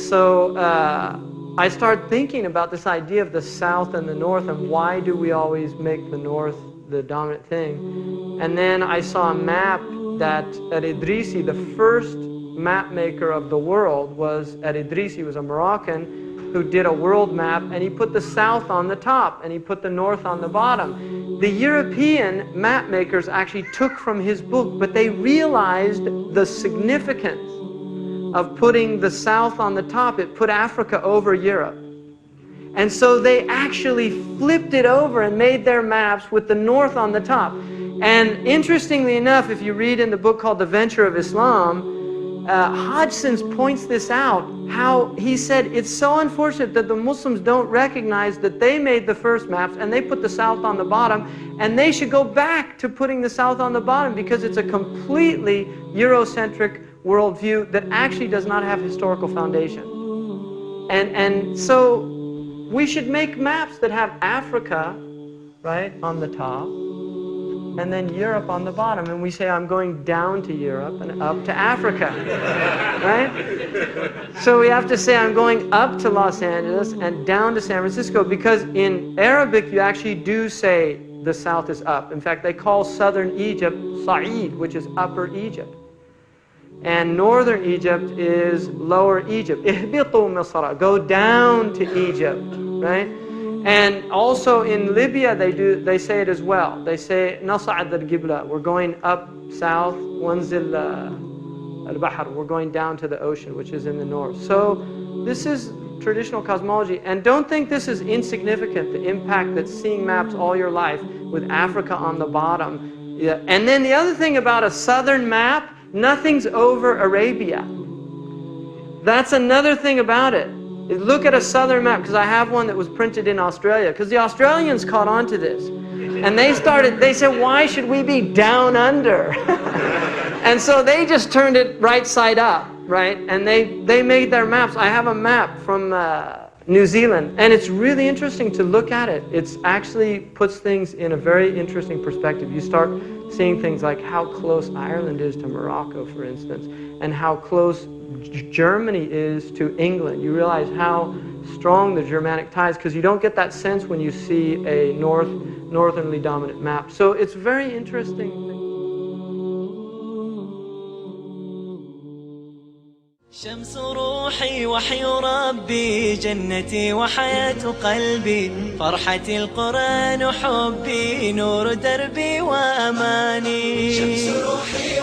so I started thinking about this idea of the south and the north, and why do we always make the north the dominant thing. And then I saw a map that Al-Idrisi, the first map maker of the world, was Al-Idrisi. He was a Moroccan who did a world map, and he put the south on the top and he put the north on the bottom. The European map makers actually took from his book, but they realized the significance of putting the south on the top. It put Africa over Europe. And so they actually flipped it over and made their maps with the north on the top. And interestingly enough, if you read in the book called The Venture of Islam, Hodgson's points this out, how he said it's so unfortunate that the Muslims don't recognize that they made the first maps and they put the south on the bottom, and they should go back to putting the south on the bottom, because it's a completely Eurocentric worldview that actually does not have historical foundation. And so we should make maps that have Africa, right, on the top, and then Europe on the bottom. And we say, I'm going down to Europe and up to Africa, right? So we have to say, I'm going up to Los Angeles and down to San Francisco, because in Arabic, you actually do say the south is up. In fact, they call southern Egypt Sa'id, which is upper Egypt. And northern Egypt is lower Egypt. Ihbitu Misra, go down to Egypt, right? And also in Libya, they say it as well. They say Nas'ad al-Qibla, we're going up south. Wanzil al-Bahr, we're going down to the ocean, which is in the north. So this is traditional cosmology. And don't think this is insignificant, the impact that seeing maps all your life with Africa on the bottom. Yeah. And then the other thing about a southern map, nothing's over Arabia. That's another thing about it. Look at a southern map, because I have one that was printed in Australia, because the Australians caught on to this. And they said, why should we be down under? And so they just turned it right side up, right? And they made their maps. I have a map from New Zealand, and it's really interesting to look at it. It actually puts things in a very interesting perspective. You start seeing things like how close Ireland is to Morocco, for instance, and how close Germany is to England. You realize how strong the Germanic ties, because you don't get that sense when you see a northernly dominant map. So it's very interesting. شمس روحي وحي ربي جنتي وحياة قلبي فرحتي القرآن حبي نور دربي وأماني شمس روحي